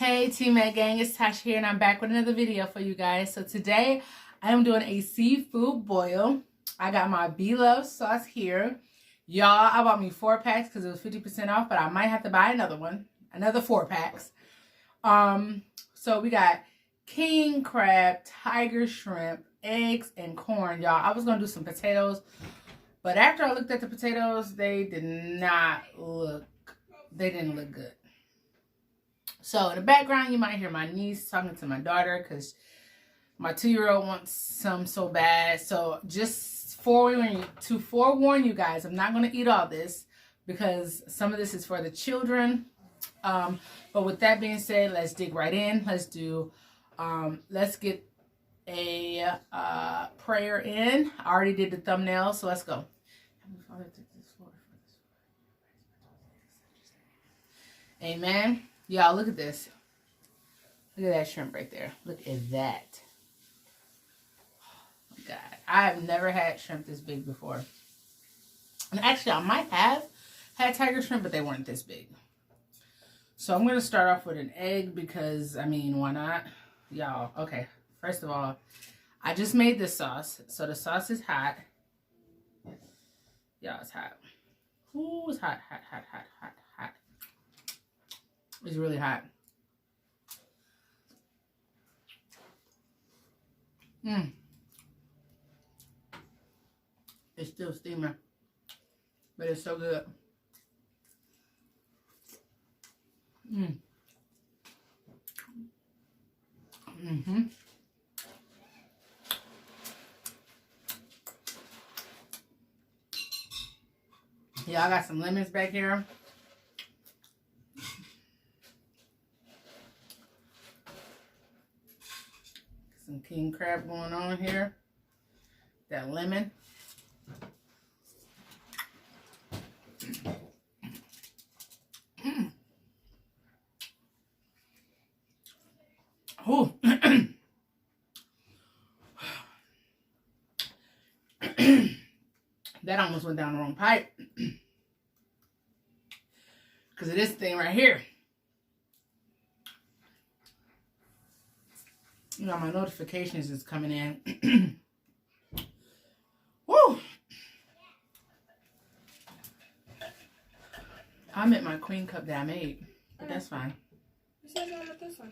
Hey teammate gang, it's Tasha here and I'm back with another video for you guys. So today I am doing a seafood boil. I got my Bloveslife sauce here. Y'all, I bought me 4 packs because it was 50% off, but I might have to buy another one. Another 4 packs. So we got king crab, tiger shrimp, eggs, and corn. Y'all, I was going to do some potatoes, but after I looked at the potatoes, they didn't look good. So in the background, you might hear my niece talking to my daughter because my 2-year-old wants some so bad. So just to forewarn you guys, I'm not going to eat all this because some of this is for the children. But with that being said, let's dig right in. Let's get a prayer in. I already did the thumbnail, so let's go. Amen. Y'all, look at this. Look at that shrimp right there. Look at that. Oh my God. I have never had shrimp this big before. And actually, I might have had tiger shrimp, but they weren't this big. So I'm going to start off with an egg because, I mean, why not? Y'all, okay. First of all, I just made this sauce. So the sauce is hot. Y'all, it's hot. Ooh, it's hot, hot, hot, hot, hot, hot. It's really hot. It's still steaming, but it's so good. Yeah, I got some lemons back here. Some king crab going on here. That lemon. Oh. That almost went down the wrong pipe. Because of this thing right here. You know, my notifications is coming in. Woo! I'm at my queen cup that I made. But that's fine. You said you wanted this one.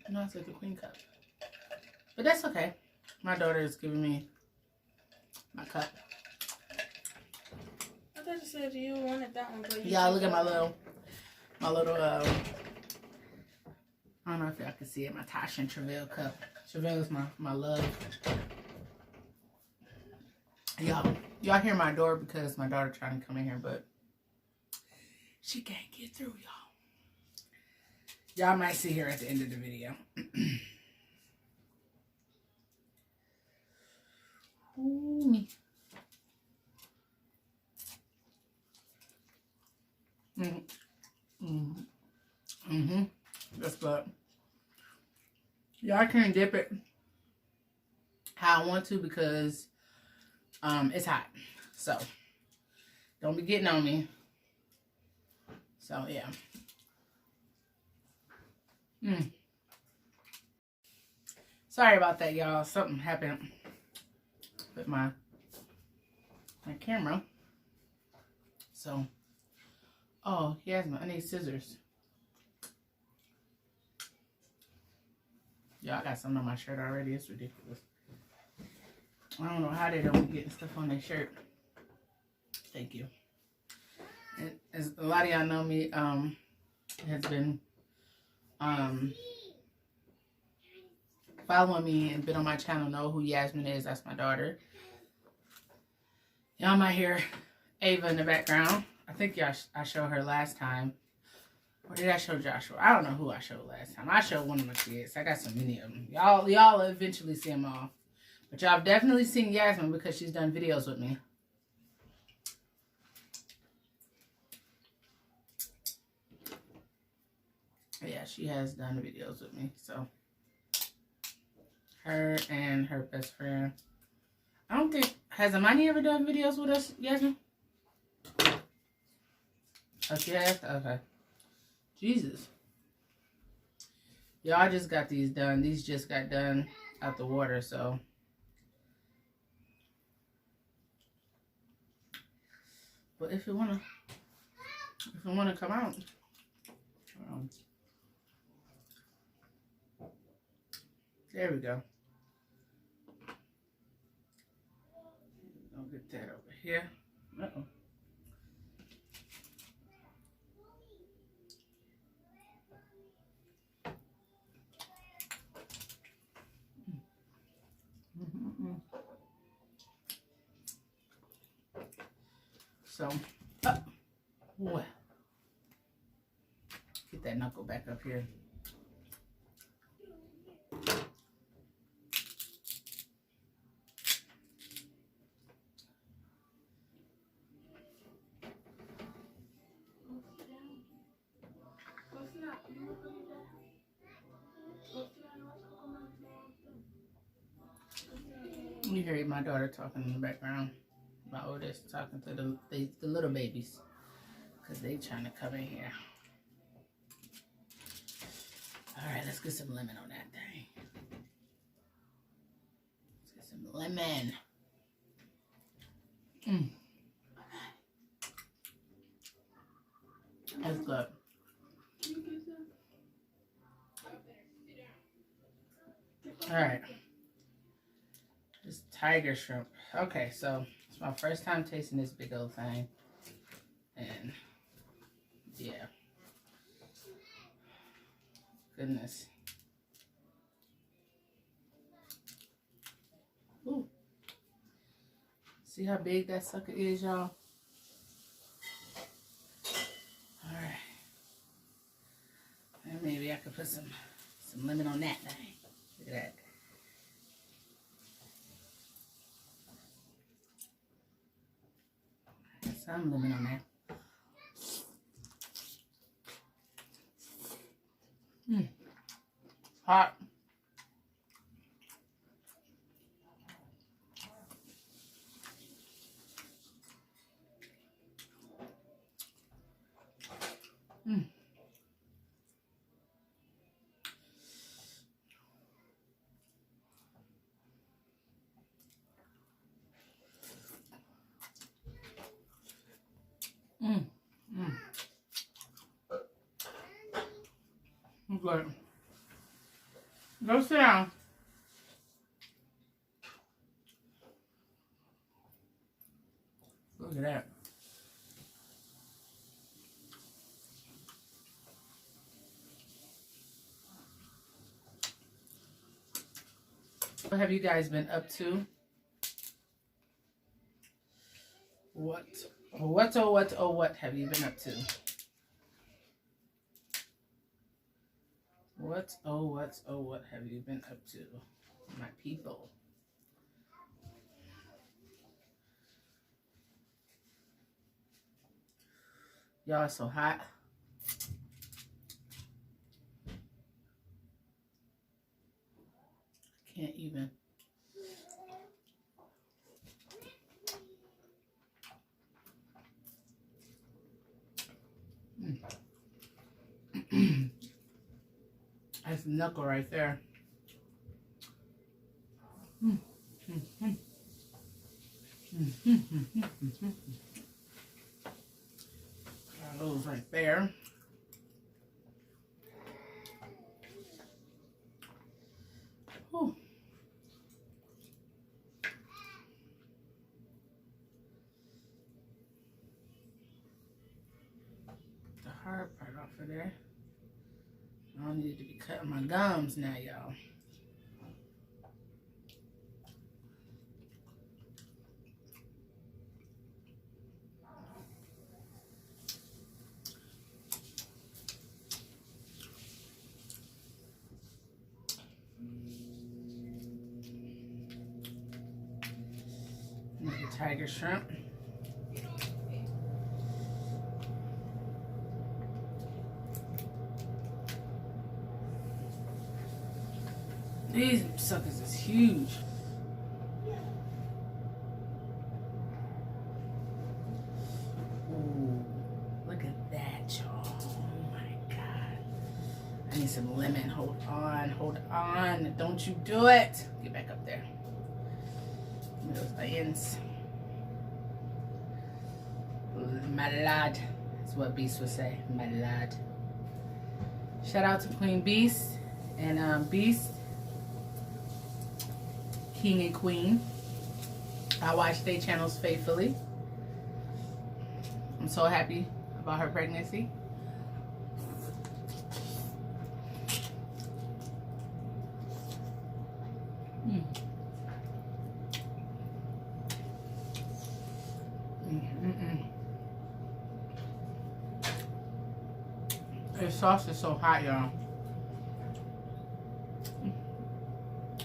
No, I said the queen cup. But that's okay. My daughter is giving me my cup. I thought you said you wanted that one, but y'all look at my little I don't know if y'all can see it, my Tasha and Travell cup. Travell is my love. Y'all hear my door because my daughter trying to come in here, but she can't get through, y'all. Y'all might see her at the end of the video. Ooh. That's good. Yeah, I can't dip it how I want to because it's hot. So don't be getting on me. So yeah. Sorry about that, y'all. Something happened with my camera. So oh, Yasmin, I need scissors. Y'all, I got something on my shirt already. It's ridiculous. I don't know how they don't be getting stuff on their shirt. Thank you. And as a lot of y'all know me, has been following me and been on my channel know who Yasmin is. That's my daughter. Y'all might hear Ava in the background. I think I showed her last time. Or did I show Joshua? I don't know who I showed last time. I showed one of my kids. I got so many of them. Y'all will eventually see them all. But y'all have definitely seen Yasmin because she's done videos with me. Yeah, she has done videos with me. So her and her best friend. I don't think, has Amani ever done videos with us, Yasmin? Oh, she has? Okay. Jesus. Y'all, I just got these done. These just got done out the water, so. But if you wanna come out, there we go. I'll get that over here. Uh-oh. So, well, get that knuckle back up here. You hear my daughter talking in the background. My oldest talking to the little babies because they trying to come in here. All right, let's get some lemon on that thing. Let's get some lemon. That's good. All right. This tiger shrimp. Okay, so it's my first time tasting this big old thing. And yeah. Goodness. Ooh. See how big that sucker is, y'all? Alright. And maybe I could put some lemon on that thing. Look at that. Some lemon on that. Hot. Good. Go sit down. Look at that. What have you guys been up to? What have you been up to? What have you been up to, my people? Y'all are so hot. Can't even. That's knuckle right there. Those right there. Whew. The hard part off of there. I don't need to be cutting my gums now, y'all. The tiger shrimp. These suckers is huge. Ooh, look at that, y'all. Oh my God. I need some lemon. Hold on, hold on. Don't you do it. Get back up there. Give me those onions. My lad. That's what Beast would say. My lad. Shout out to Queen Beast and Beast, King and Queen. I watch their channels faithfully. I'm so happy about her pregnancy. This sauce is so hot, y'all.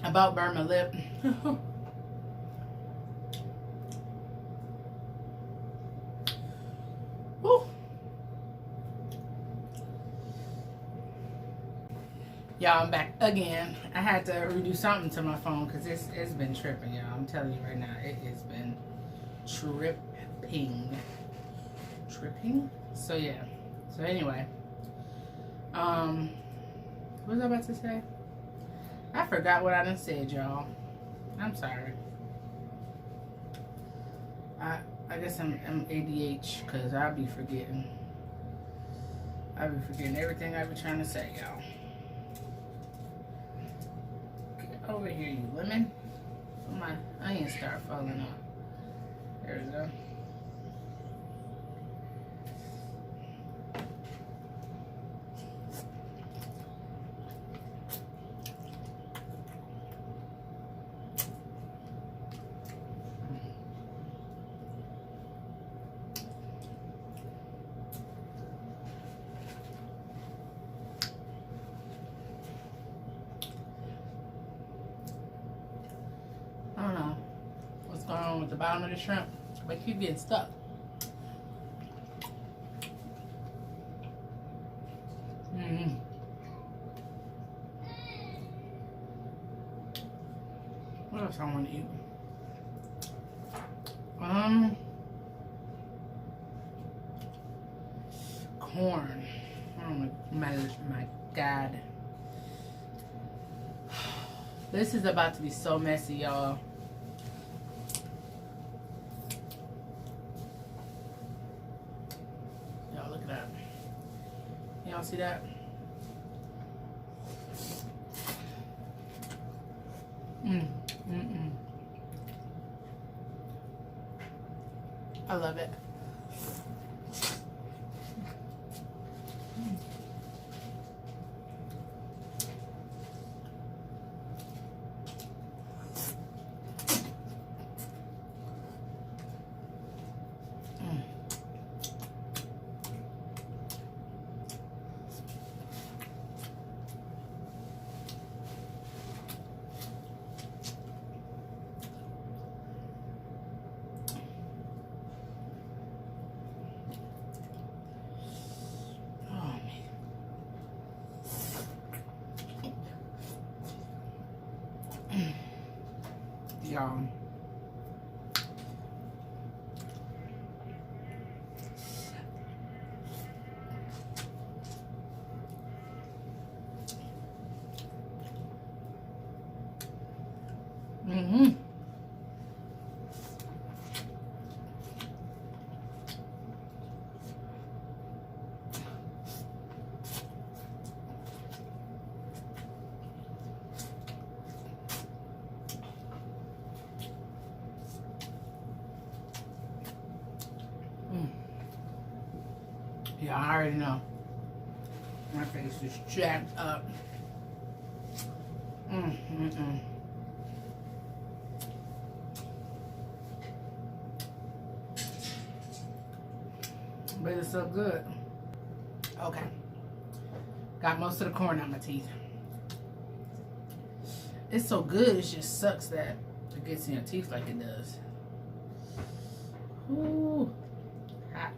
About burn my lip. Woo. Y'all, I'm back again. I had to redo something to my phone because it's been tripping, y'all. I'm telling you right now, it has been tripping. Tripping? So yeah. So anyway. What was I about to say? I forgot what I done said, y'all. I'm sorry. I guess I'm ADH because I'll be forgetting. I'll be forgetting everything I be trying to say, y'all. Get over here, you lemon. My onions start falling off. There we go. I don't know what's going on with the bottom of the shrimp, but keep getting stuck. What else I want to eat? Corn. Oh my God. This is about to be so messy, y'all. Y'all look at that. Y'all see that? I love it. Y'all. Yeah, I already know. My face is jacked up. But it's so good. Okay. Got most of the corn out my teeth. It's so good, it just sucks that it gets in your teeth like it does. Ooh. Hot.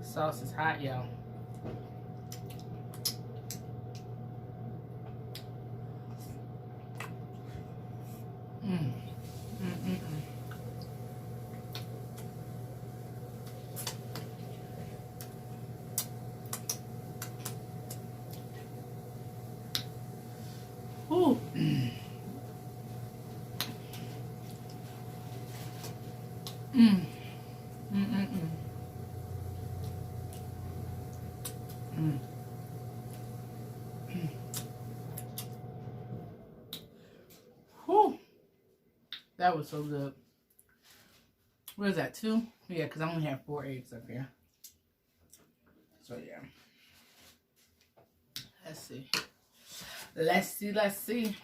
The sauce is hot, y'all. Mm. Whew. That was so good. What is that, 2? Yeah, because I only have 4 eggs up here. So, yeah. Let's see. Let's see. Let's see.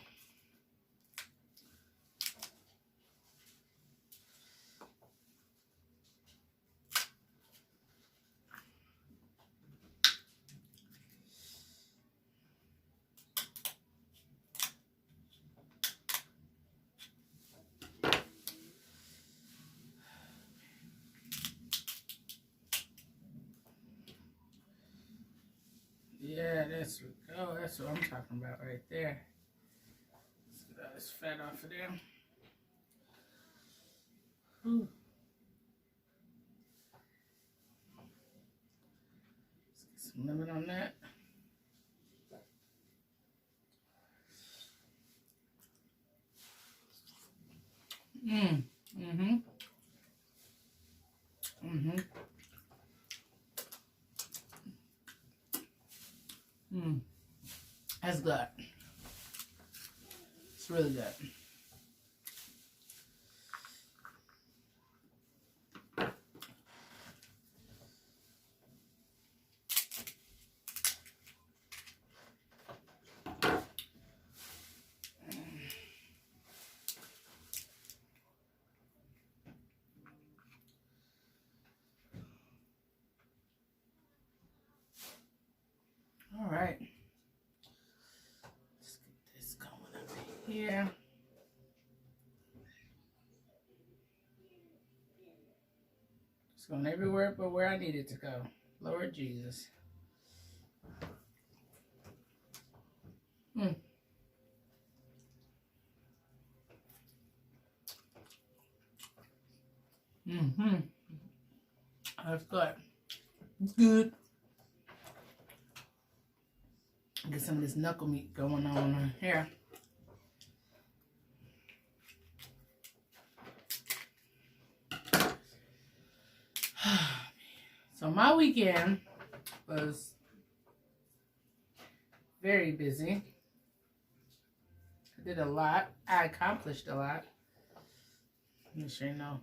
Yeah, that's what I'm talking about right there. Let's get all this fat off of there. Whew. Let's get some lemon on that. Mm-hmm. That's good. It's really good. All right. Let's get this going up here. It's going everywhere but where I need it to go. Lord Jesus. That's good. It's good. Get some of this knuckle meat going on here. So my weekend was very busy. I did a lot. I accomplished a lot. Make sure you know.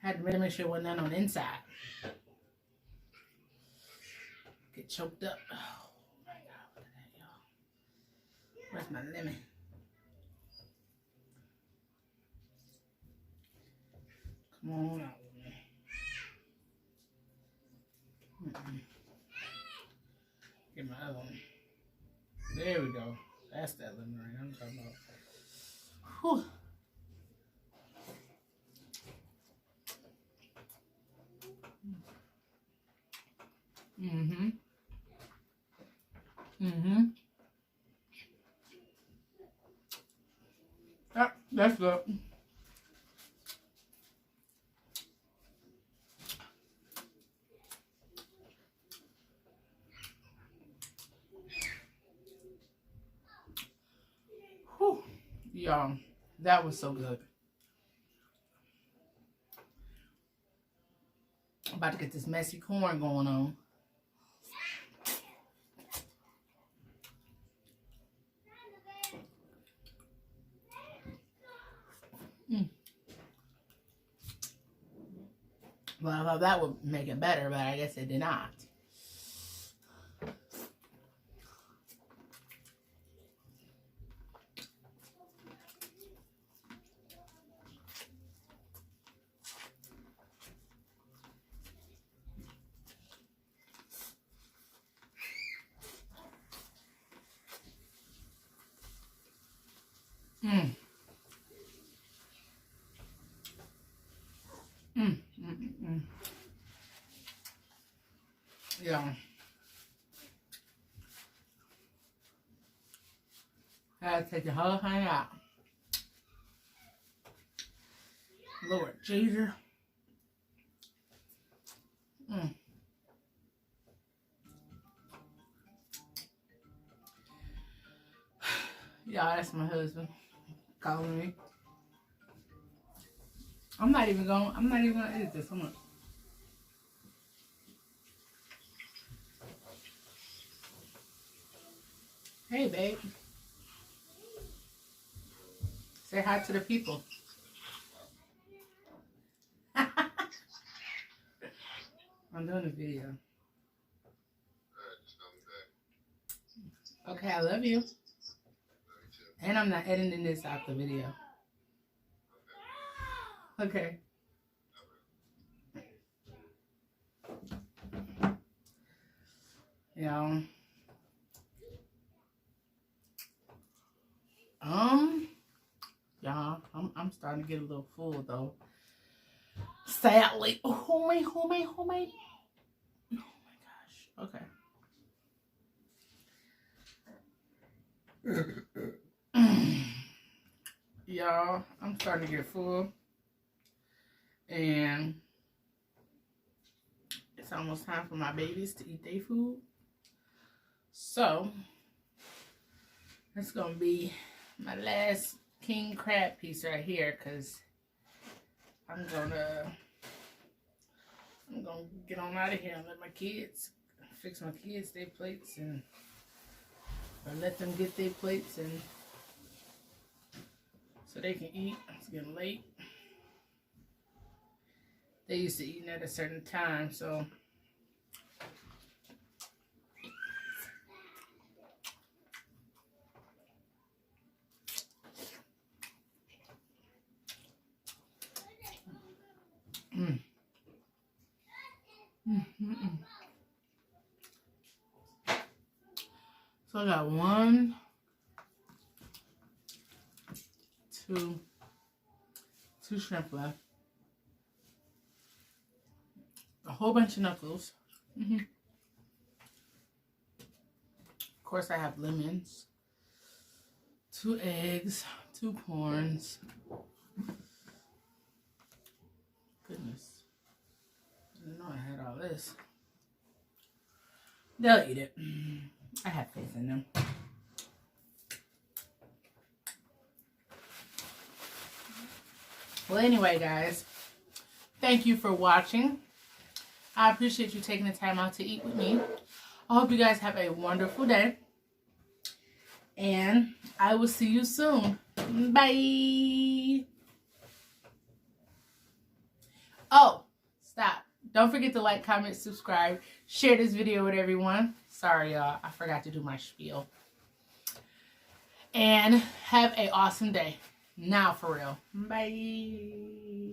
I had to really make sure it wasn't none on the inside. Get choked up. Oh my God, look at that, y'all. Where's my lemon? Come on out with me. Get my other one. There we go. That's that lemon right I'm talking about. Whew. Ah, that's good. Whew. Y'all, that was so good. I'm about to get this messy corn going on. Well, I thought that would make it better, but I guess it did not. Yeah. I had to take the whole thing out. Lord Jesus. Yeah, that's my husband calling me. I'm not even gonna edit this. Hold on. Hey, babe. Say hi to the people. I'm doing a video. Okay, I love you. And I'm not editing this out the video. Okay. Yeah. Yeah, I'm starting to get a little full though. Sadly. Oh my. Oh my gosh. Okay. Y'all, I'm starting to get full. And it's almost time for my babies to eat their food. So, it's going to be my last king crab piece right here, because I'm going to get on out of here and let my kids, fix my kids their plates, and or let them get their plates and so they can eat. It's getting late. They used to eat at a certain time, so So I got 1, 2 shrimp left. A whole bunch of knuckles. Of course, I have lemons. 2 eggs. 2 corns. Goodness. I didn't know I had all this. They'll eat it. I have faith in them. Well, anyway, guys, thank you for watching. I appreciate you taking the time out to eat with me. I hope you guys have a wonderful day. And I will see you soon. Bye. Oh, stop. Don't forget to like, comment, subscribe, share this video with everyone. Sorry, y'all. I forgot to do my spiel. And have an awesome day. Now, for real. Bye.